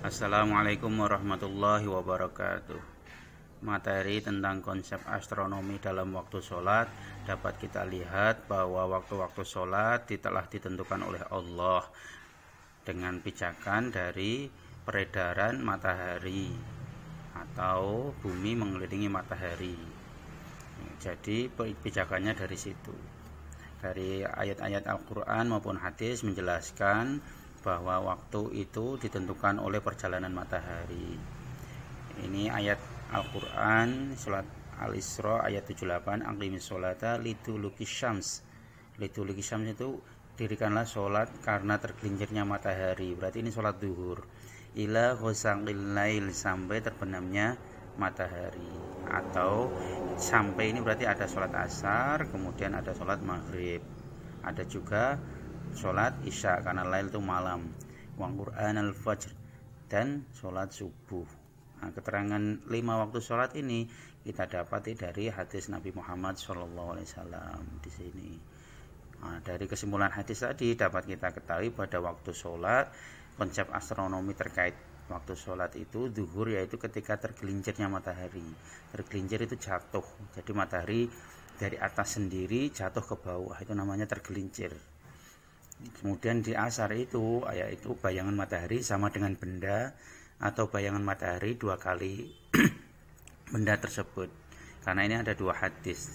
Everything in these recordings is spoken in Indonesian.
Assalamualaikum warahmatullahi wabarakatuh. Materi tentang konsep astronomi dalam waktu sholat dapat kita lihat bahwa waktu-waktu sholat telah ditentukan oleh Allah dengan pijakan dari peredaran matahari atau bumi mengelilingi matahari. Jadi pijakannya dari situ. Dari ayat-ayat Al-Quran maupun hadis menjelaskan bahwa waktu itu ditentukan oleh perjalanan matahari. Ini ayat Al-Quran surat Al-Isra ayat 78, aqimis sholata liduluki syams. Liduluki syams itu dirikanlah sholat karena tergelincirnya matahari. Berarti ini sholat duhur. Ila ghosaqil lail, sampai terbenamnya matahari. Atau sampai ini berarti ada sholat asar, kemudian ada sholat maghrib, ada juga sholat isya karena lail itu malam, wa Qur'an al-fajr, dan sholat subuh. Nah, keterangan 5 waktu sholat ini kita dapati dari hadis Nabi Muhammad SAW di sini. Nah, dari kesimpulan hadis tadi dapat kita ketahui pada waktu sholat konsep astronomi terkait waktu sholat itu zuhur, yaitu ketika tergelincirnya matahari. Tergelincir itu jatuh, jadi matahari dari atas sendiri jatuh ke bawah, itu namanya tergelincir. Kemudian di asar itu yaitu bayangan matahari sama dengan benda atau bayangan matahari 2 kali benda tersebut. Karena ini ada 2 hadis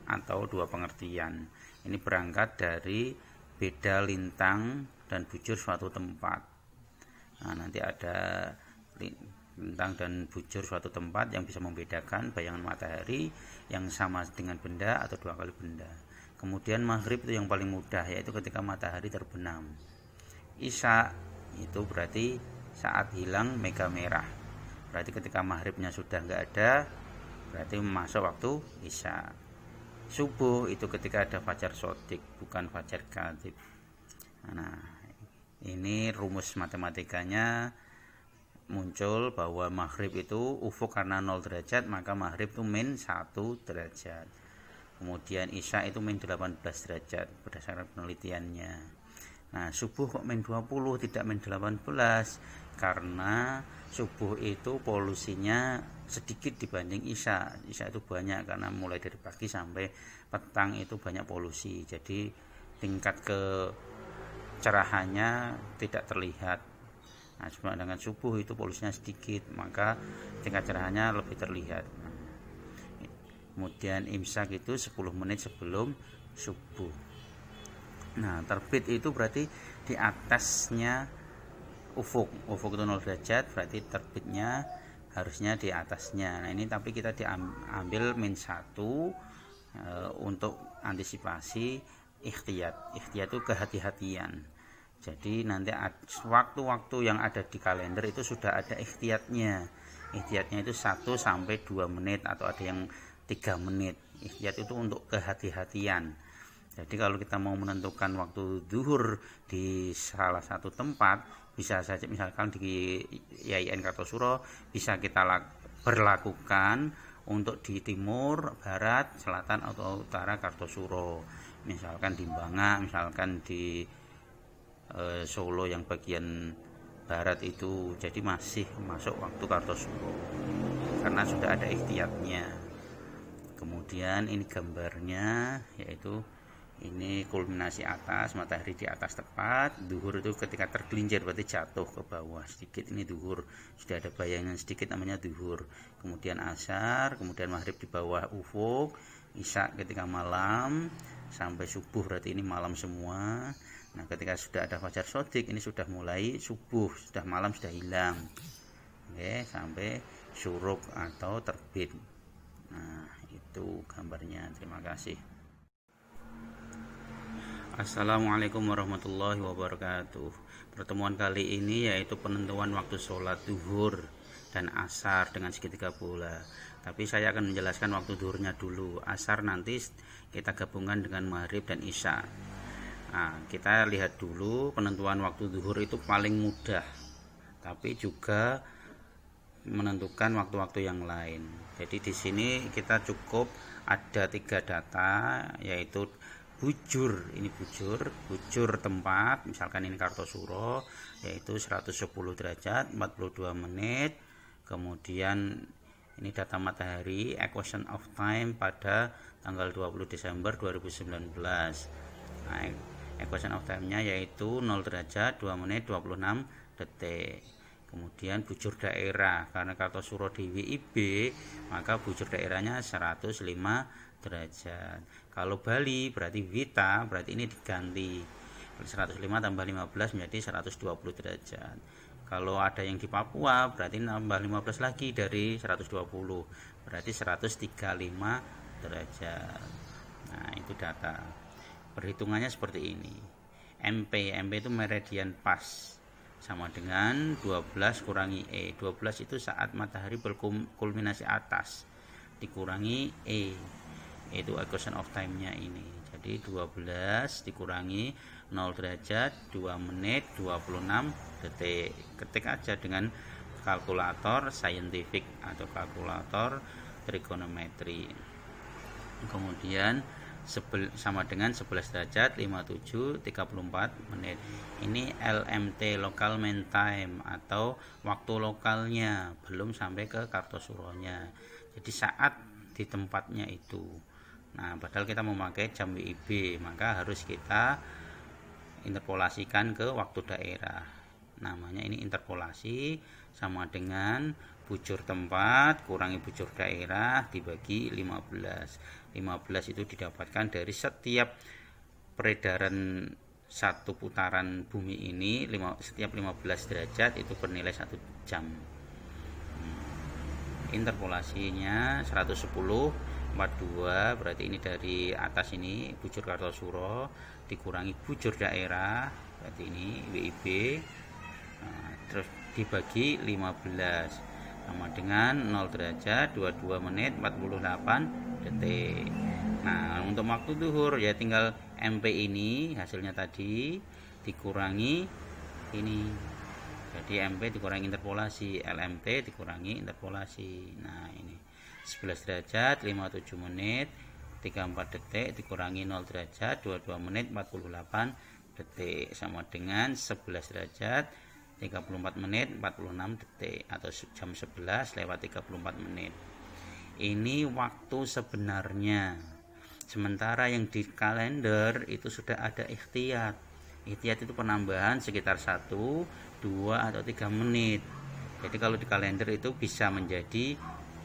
atau 2 pengertian. Ini berangkat dari beda lintang dan bujur suatu tempat. Nah, nanti ada lintang dan bujur suatu tempat yang bisa membedakan bayangan matahari yang sama dengan benda atau 2 kali benda. Kemudian maghrib itu yang paling mudah, yaitu ketika matahari terbenam. Isya itu berarti saat hilang mega merah, berarti ketika maghribnya sudah nggak ada, berarti masuk waktu isya. Subuh itu ketika ada fajar sodik, bukan fajar kadhib. Nah, ini rumus matematikanya muncul bahwa maghrib itu ufuk karena 0 derajat, maka maghrib itu min 1 derajat. Kemudian isya itu min 18 derajat berdasarkan penelitiannya. Nah, subuh kok min 20 tidak min 18? Karena subuh itu polusinya sedikit dibanding isya. Isya itu banyak karena mulai dari pagi sampai petang itu banyak polusi. Jadi tingkat kecerahannya tidak terlihat. Nah, cuma dengan subuh itu polusinya sedikit, maka tingkat cerahannya lebih terlihat. Kemudian imsak itu 10 menit sebelum subuh. Nah, terbit itu berarti di atasnya ufuk. Ufuk itu 0 derajat, berarti terbitnya harusnya di atasnya. Nah, ini tapi kita diambil min 1 untuk antisipasi ikhtiyat. Ikhtiyat itu kehati-hatian. Jadi nanti waktu-waktu yang ada di kalender itu sudah ada ikhtiyatnya. Ikhtiyatnya itu 1 sampai 2 menit atau ada yang 3 menit. Ikhtiyat itu untuk kehati-hatian. Jadi kalau kita mau menentukan waktu zuhur di salah satu tempat, bisa saja misalkan di IAIN Kartosuro bisa kita berlakukan untuk di timur, barat, selatan atau utara Kartosuro. Misalkan di Banga, misalkan di Solo yang bagian barat itu, jadi masih masuk waktu Kartosuro karena sudah ada ikhtiyatnya. Kemudian ini gambarnya, yaitu ini kulminasi atas, matahari di atas tepat. Duhur itu ketika tergelincir berarti jatuh ke bawah sedikit, ini duhur. Sudah ada bayangan sedikit namanya duhur. Kemudian asar, kemudian maghrib di bawah ufuk, isya ketika malam, sampai subuh berarti ini malam semua. Nah, ketika sudah ada fajar sodik, ini sudah mulai subuh, sudah malam sudah hilang. Oke, sampai syuruk atau terbit. Nah, itu gambarnya. Terima kasih. Assalamualaikum warahmatullahi wabarakatuh. Pertemuan kali ini yaitu penentuan waktu sholat duhur dan asar dengan segitiga bola. Tapi saya akan menjelaskan waktu duhurnya dulu. Asar nanti kita gabungkan dengan maghrib dan isya. Nah, kita lihat dulu penentuan waktu duhur itu paling mudah, tapi juga menentukan waktu-waktu yang lain. Jadi di sini kita cukup ada 3 data, yaitu bujur, ini bujur tempat, misalkan ini Kartosuro, yaitu 110 derajat 42 menit. Kemudian ini data matahari, equation of time pada tanggal 20 Desember 2019. Nah, equation of time-nya yaitu 0 derajat 2 menit 26 detik. Kemudian bujur daerah, karena Kartosuro di WIB, maka bujur daerahnya 105 derajat. Kalau Bali berarti Wita, berarti ini diganti 105 tambah 15 menjadi 120 derajat. Kalau ada yang di Papua berarti nambah 15 lagi dari 120, berarti 135 derajat. Nah, itu data. Perhitungannya seperti ini. MP itu meridian pas, sama dengan 12 kurangi E. 12 itu saat matahari berkulminasi atas, dikurangi E, itu equation of time-nya ini. Jadi 12 dikurangi 0 derajat 2 menit 26 detik. Ketik aja dengan kalkulator saintifik atau kalkulator trigonometri. Kemudian sama dengan 11 derajat 57 34 menit. Ini LMT, local mean time, atau waktu lokalnya, belum sampai ke Kartosuronya. Jadi saat di tempatnya itu. Nah, padahal kita memakai jam WIB, maka harus kita interpolasikan ke waktu daerah. Namanya ini interpolasi, sama dengan bujur tempat kurangi bujur daerah dibagi 15. 15 itu didapatkan dari setiap peredaran satu putaran bumi ini, setiap 15 derajat itu bernilai 1 jam. Interpolasinya 110 42, berarti ini dari atas ini bujur Kartosuro dikurangi bujur daerah, berarti ini WIB, terus dibagi 15 sama dengan 0 derajat 22 menit 48 detik. Nah, untuk waktu zuhur ya tinggal MP ini hasilnya tadi dikurangi ini. Jadi MP dikurangi interpolasi, LMT dikurangi interpolasi. Nah, ini 11 derajat 57 menit 34 detik dikurangi 0 derajat 22 menit 48 detik sama dengan 11 derajat 34 menit 46 detik atau jam 11 lewat 34 menit. Ini waktu sebenarnya. Sementara yang di kalender itu sudah ada ikhtiyat. Ikhtiyat itu penambahan sekitar 1, 2 atau 3 menit. Jadi kalau di kalender itu bisa menjadi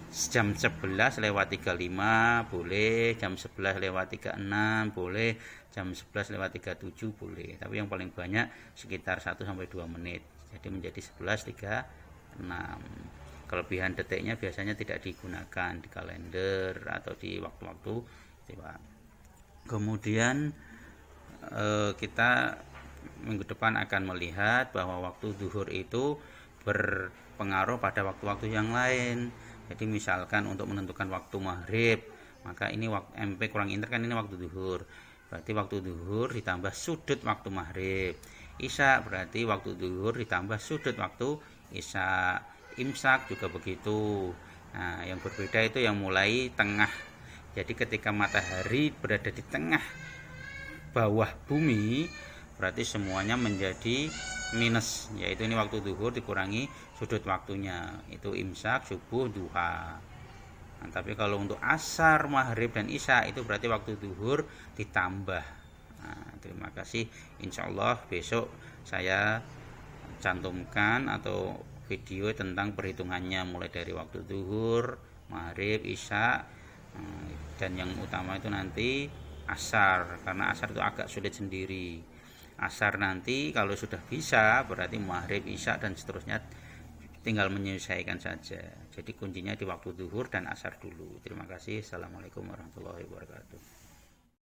jam 11 lewat 35 boleh, jam 11 lewat 36 boleh, jam 11 lewat 37 boleh. Tapi yang paling banyak sekitar 1 sampai 2 menit. Jadi menjadi 11.36. Kelebihan detiknya biasanya tidak digunakan di kalender atau di waktu-waktu tiba. Kemudian kita minggu depan akan melihat bahwa waktu zuhur itu berpengaruh pada waktu-waktu yang lain. Jadi misalkan untuk menentukan waktu maghrib, maka ini waktu MP kurang inter kan ini waktu zuhur. Berarti waktu zuhur ditambah sudut waktu maghrib. Isya berarti waktu zuhur ditambah sudut waktu isya. Imsak juga begitu. Nah, yang berbeda itu yang mulai tengah. Jadi ketika matahari berada di tengah bawah bumi, berarti semuanya menjadi minus, yaitu ini waktu zuhur dikurangi sudut waktunya, itu imsak, subuh, duha. Nah, tapi kalau untuk asar, maghrib dan isya itu berarti waktu zuhur ditambah. Nah, terima kasih. Insya Allah besok saya cantumkan atau video tentang perhitungannya mulai dari waktu zuhur, maghrib, isya, dan yang utama itu nanti asar, karena asar itu agak sulit sendiri. Asar nanti kalau sudah bisa berarti maghrib, isya dan seterusnya tinggal menyesuaikan saja. Jadi kuncinya di waktu zuhur dan asar dulu. Terima kasih. Assalamualaikum warahmatullahi wabarakatuh.